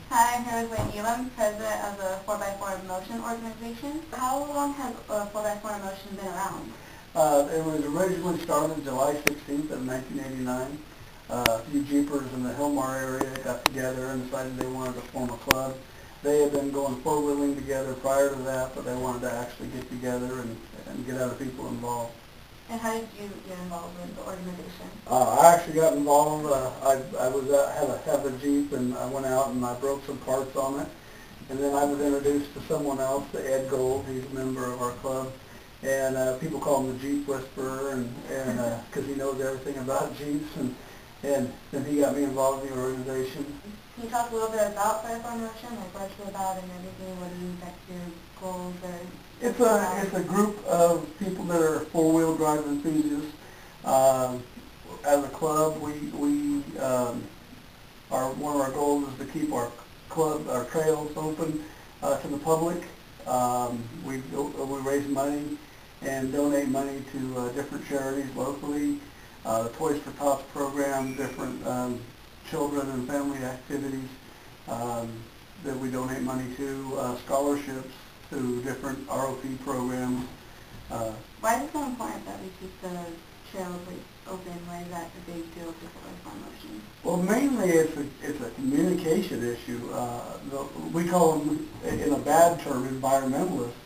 Hi, I'm here with Wayne Elam, president of the 4x4 Motion organization. How long has 4x4 Motion been around? It was originally started July 16th of 1989. A few Jeepers in the Hillmar area got together and decided they wanted to form a club. They had been going four-wheeling together prior to that, but they wanted to actually get together and get other people involved. And how did you get involved with the organization? I actually got involved. I was had a Jeep, and I went out and I broke some parts on it. And then I was introduced to someone else, to Ed Gold. He's a member of our club. And people call him the Jeep Whisperer, and because he knows everything about Jeeps, and then he got me involved in the organization. Can you talk a little bit about 4x4 Motion, like what it's about and everything, what do you think your goals are? It's a group of people that are four-wheel drive enthusiasts. As a club, one of our goals is to keep our trails open to the public. We raise money and donate money to different charities locally. The Toys for Tots program, different children and family activities that we donate money to, scholarships to different ROP programs. Why is it so important that we keep the trails open? Why is that a big deal for 4x4 Motion? Well, mainly it's a communication issue. We call them, in a bad term, environmentalists.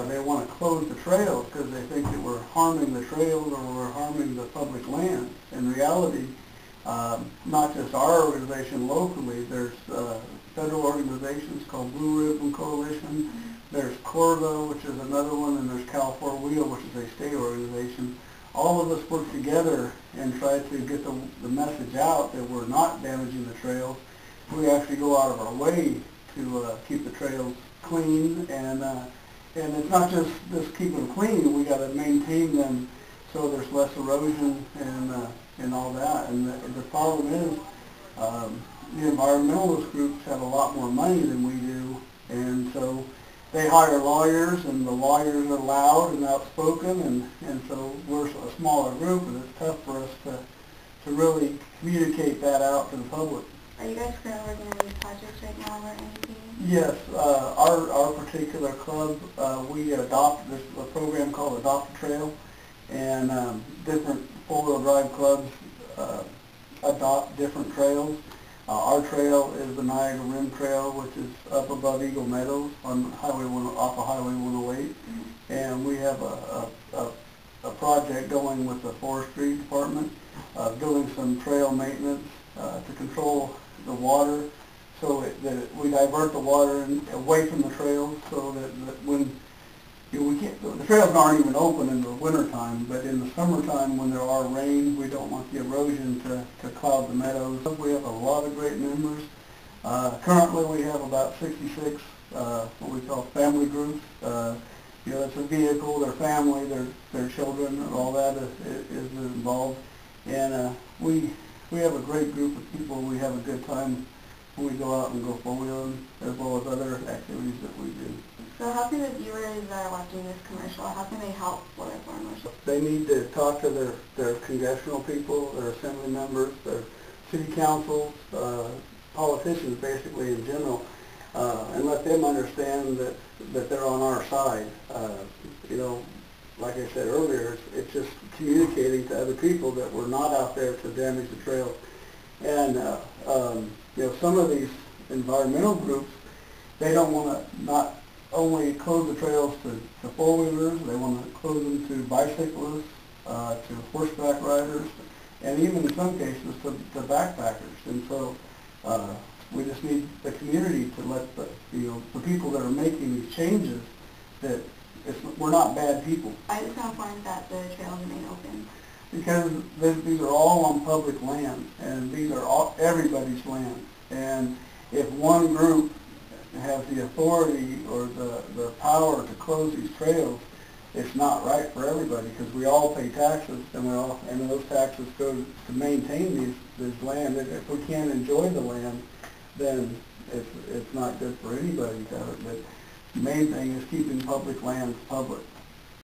They want to close the trails because they think that we're harming the trails or we're harming the public land. In reality, not just our organization locally, there's federal organizations called Blue Ribbon Coalition, there's Corvo, which is another one, and there's Cal 4-Wheel, which is a state organization. All of us work together and try to get the message out that we're not damaging the trails. We actually go out of our way to keep the trails clean, and it's not just keep them clean. We got to maintain them so there's less erosion and all that. And the problem is the environmentalist groups have a lot more money than we do, and so they hire lawyers, and the lawyers are loud and outspoken, and so we're a smaller group, and it's tough for us to really communicate that out to the public. Are you guys currently working on any projects right now or anything? Yes, our particular club, we adopt a program called Adopt a Trail, and different four-wheel drive clubs adopt different trails. Our trail is the Niagara Rim Trail, which is up above Eagle Meadows on off of Highway 108, and we have a project going with the Forestry Department, doing some trail maintenance to control the water, so that we divert the water away from the trails, so that when the trails aren't even open in the wintertime, but in the summertime when there are rain, we don't want the erosion to cloud the meadows. We have a lot of great members. Currently we have about 66 what we call family groups. It's a vehicle, their family, their children, and all that is involved. And we have a great group of people. We have a good time when we go out and go four-wheeling, as well as other activities that we do. So how can the viewers that are watching this commercial, how can they help 4x4 Motion? They need to talk to their congressional people, their assembly members, their city councils, politicians basically in general, and let them understand that they're on our side. Like I said earlier, it's just communicating to other people that we're not out there to damage the trails. And some of these environmental groups, they don't want to not only close the trails to four-wheelers, they want to close them to bicyclists, to horseback riders, and even in some cases to backpackers. And so we just need the community to let the people that are making these changes that we're not bad people. Why is it so important that the trails remain open? Because these are all on public land, and these are everybody's land. And if one group has the authority or the power to close these trails, it's not right for everybody, because we all pay taxes, and those taxes go to maintain this land. If we can't enjoy the land, then it's not good for anybody to have it. But the main thing is keeping public lands public.